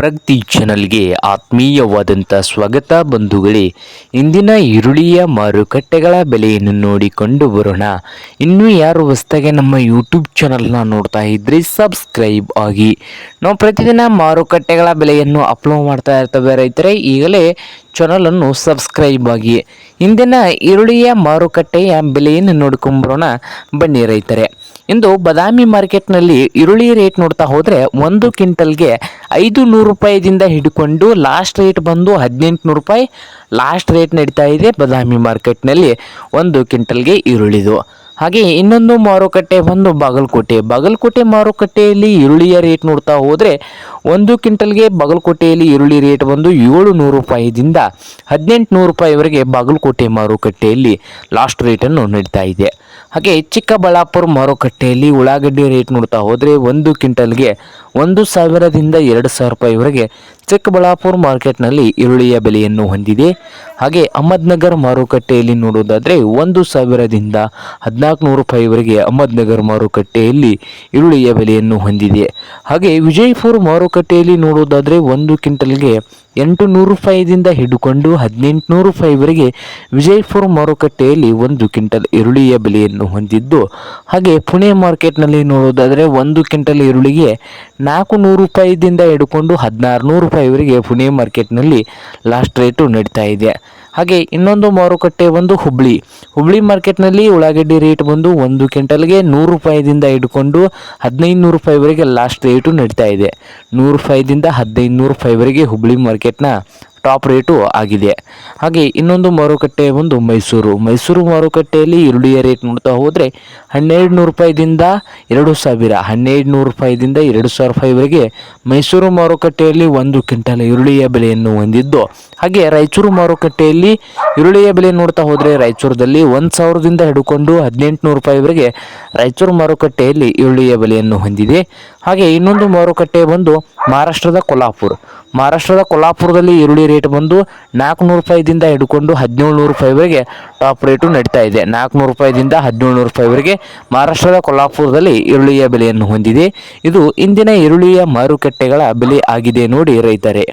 ಪ್ರಗತಿ ಚಾನಲ್ಗೆ ಆತ್ಮೀಯವಾದಂಥ ಸ್ವಾಗತ ಬಂಧುಗಳೇ. ಇಂದಿನ ಈರುಳ್ಳಿಯ ಮಾರುಕಟ್ಟೆಗಳ ಬೆಲೆಯನ್ನು ನೋಡಿಕೊಂಡು ಬರೋಣ. ಇನ್ನೂ ಯಾರು ಹೊಸದಾಗಿ ನಮ್ಮ ಯೂಟ್ಯೂಬ್ ಚಾನಲ್ನ ನೋಡ್ತಾ ಇದ್ರಿ ಸಬ್ಸ್ಕ್ರೈಬ್ ಆಗಿ. ನಾವು ಪ್ರತಿದಿನ ಮಾರುಕಟ್ಟೆಗಳ ಬೆಲೆಯನ್ನು ಅಪ್ಲೋಡ್ ಮಾಡ್ತಾ ಇರ್ತೇವೆ ರೈತರೇ, ಈಗಲೇ ಚಾನಲನ್ನು ಸಬ್ಸ್ಕ್ರೈಬ್ ಆಗಿ. ಇಂದಿನ ಈರುಳ್ಳಿಯ ಮಾರುಕಟ್ಟೆಯ ಬೆಲೆಯನ್ನು ನೋಡ್ಕೊಂಬರೋಣ ಬನ್ನಿ ರೈತರೇ. ಇಂದು ಬಾದಾಮಿ ಮಾರ್ಕೆಟ್ನಲ್ಲಿ ಈರುಳ್ಳಿ ರೇಟ್ ನೋಡ್ತಾ ಹೋದರೆ ಒಂದು ಕ್ವಿಂಟಲ್ಗೆ 500 ರೂಪಾಯಿದಿಂದ ಹಿಡ್ಕೊಂಡು ಲಾಸ್ಟ್ ರೇಟ್ ಬಂದು 1800 ರೂಪಾಯಿ ಲಾಸ್ಟ್ ರೇಟ್ ನಡೀತಾ ಇದೆ ಬಾದಾಮಿ ಮಾರ್ಕೆಟ್ನಲ್ಲಿ ಒಂದು ಕ್ವಿಂಟಲ್ಗೆ ಈರುಳ್ಳಿದು. ಹಾಗೆ ಇನ್ನೊಂದು ಮಾರುಕಟ್ಟೆ ಬಂದು ಬಾಗಲಕೋಟೆ ಮಾರುಕಟ್ಟೆಯಲ್ಲಿ ಈರುಳ್ಳಿಯ ರೇಟ್ ನೋಡ್ತಾ ಹೋದರೆ ಒಂದು ಕ್ವಿಂಟಲ್ಗೆ ಬಾಗಲಕೋಟೆಯಲ್ಲಿ ಈರುಳ್ಳಿ ರೇಟ್ ಬಂದು 700 ರೂಪಾಯಿದಿಂದ 1800 ರೂಪಾಯಿವರೆಗೆ ಬಾಗಲಕೋಟೆ ಮಾರುಕಟ್ಟೆಯಲ್ಲಿ ಲಾಸ್ಟ್ ರೇಟನ್ನು ನಡೀತಾ ಇದೆ. ಹಾಗೆ ಚಿಕ್ಕಬಳ್ಳಾಪುರ ಮಾರುಕಟ್ಟೆಯಲ್ಲಿ ಉಳ್ಳಾಗಡ್ಡಿ ರೇಟ್ ನೋಡ್ತಾ ಹೋದರೆ ಒಂದು ಕ್ವಿಂಟಲ್ಗೆ 1000ದಿಂದ 2000 ರೂಪಾಯಿವರೆಗೆ ಚಿಕ್ಕಬಳ್ಳಾಪುರ ಮಾರ್ಕೆಟ್ನಲ್ಲಿ ಈರುಳ್ಳಿಯ ಬೆಲೆಯನ್ನು ಹೊಂದಿದೆ. ಹಾಗೆ ಅಹಮದ್ನಗರ ಮಾರುಕಟ್ಟೆಯಲ್ಲಿ ನೋಡೋದಾದರೆ 1000ದಿಂದ 1400 ರೂಪಾಯಿವರೆಗೆ ಅಹಮದ್ನಗರ ಮಾರುಕಟ್ಟೆಯಲ್ಲಿ ಈರುಳ್ಳಿಯ ಬೆಲೆಯನ್ನು ಹೊಂದಿದೆ. ಹಾಗೆ ವಿಜಯಪುರ ಮಾರುಕಟ್ಟೆಯಲ್ಲಿ ನೋಡೋದಾದರೆ ಒಂದು ಕ್ವಿಂಟಲ್ಗೆ 800 ರೂಪಾಯಿದಿಂದ ಹಿಡಿದುಕೊಂಡು 1800 ರೂಪಾಯಿವರೆಗೆ ವಿಜಯಪುರ ಮಾರುಕಟ್ಟೆಯಲ್ಲಿ ಒಂದು ಕ್ವಿಂಟಲ್ ಈರುಳ್ಳಿಯ ಬೆಲೆಯನ್ನು ಹೊಂದಿದ್ದು. ಹಾಗೆ ಪುಣೆ ಮಾರ್ಕೆಟ್ನಲ್ಲಿ ನೋಡೋದಾದರೆ ಒಂದು ಕ್ವಿಂಟಲ್ ಈರುಳ್ಳಿಗೆ 400 ರೂಪಾಯಿದಿಂದ ಹಿಡ್ಕೊಂಡು 1600 ರೂಪಾಯಿವರೆಗೆ ಪುಣೆ ಮಾರ್ಕೆಟ್ನಲ್ಲಿ ಲಾಸ್ಟ್ ರೇಟು ನಡೀತಾ ಇದೆ. ಹಾಗೆ ಇನ್ನೊಂದು ಮಾರುಕಟ್ಟೆ ಒಂದು ಹುಬ್ಳಿ ಮಾರ್ಕೆಟ್ನಲ್ಲಿ ಉಳ್ಳಾಗಡ್ಡಿ ರೇಟ್ ಬಂದು ಒಂದು ಕ್ವಿಂಟಲ್ಗೆ 100 ರೂಪಾಯಿದಿಂದ ಹಿಡ್ಕೊಂಡು 1500 ರೂಪಾಯಿವರೆಗೆ ಲಾಸ್ಟ್ ರೇಟು ನಡೀತಾ ಇದೆ. 100 ರೂಪಾಯಿದಿಂದ 1500 ರೂಪಾಯಿವರೆಗೆ ಹುಬ್ಳಿ ಮಾರ್ಕೆಟ್ನ ಟಾಪ್ ರೇಟು ಆಗಿದೆ. ಹಾಗೆ ಇನ್ನೊಂದು ಮಾರುಕಟ್ಟೆ ಒಂದು ಮೈಸೂರು ಮಾರುಕಟ್ಟೆಯಲ್ಲಿ ಈರುಳ್ಳಿಯ ರೇಟ್ ನೋಡ್ತಾ ಹೋದರೆ 1200 ರೂಪಾಯಿದಿಂದ 2000, 1200 ರೂಪಾಯಿದಿಂದ 2000 ರೂಪಾಯಿವರೆಗೆ ಮೈಸೂರು ಮಾರುಕಟ್ಟೆಯಲ್ಲಿ ಒಂದು ಕ್ವಿಂಟಲ್ ಈರುಳ್ಳಿಯ ಬೆಲೆಯನ್ನು ಹೊಂದಿದ್ದು. ಹಾಗೆ ರಾಯಚೂರು ಮಾರುಕಟ್ಟೆಯಲ್ಲಿ ಈರುಳ್ಳಿಯ ಬೆಲೆ ನೋಡ್ತಾ ಹೋದರೆ ರಾಯಚೂರದಲ್ಲಿ 1000ದಿಂದ ಹಿಡ್ಕೊಂಡು 1800 ರೂಪಾಯಿವರೆಗೆ ರಾಯಚೂರು ಮಾರುಕಟ್ಟೆಯಲ್ಲಿ ಈರುಳ್ಳಿಯ ಬೆಲೆಯನ್ನು ಹೊಂದಿದೆ. ಹಾಗೆ ಇನ್ನೊಂದು ಮಾರುಕಟ್ಟೆ ಬಂದು ಮಹಾರಾಷ್ಟ್ರದ ಕೊಲ್ಹಾಪುರದಲ್ಲಿ ಈರುಳ್ಳಿ ರೇಟ್ ಬಂದು 400 ರೂಪಾಯಿದಿಂದ ಹಿಡ್ಕೊಂಡು 1700 ರೂಪಾಯಿವರೆಗೆ ಟಾಪ್ ರೇಟು ನಡೀತಾ ಇದೆ. 400 ರೂಪಾಯಿದಿಂದ 1700 ರೂಪಾಯಿವರೆಗೆ ಮಹಾರಾಷ್ಟ್ರದ ಕೊಲ್ಹಾಪುರದಲ್ಲಿ ಈರುಳ್ಳಿಯ ಬೆಲೆಯನ್ನು ಹೊಂದಿದೆ. ಇದು ಇಂದಿನ ಈರುಳ್ಳಿಯ ಮಾರುಕಟ್ಟೆಗಳ ಬೆಲೆ ಆಗಿದೆ ನೋಡಿ ರೈತರೇ.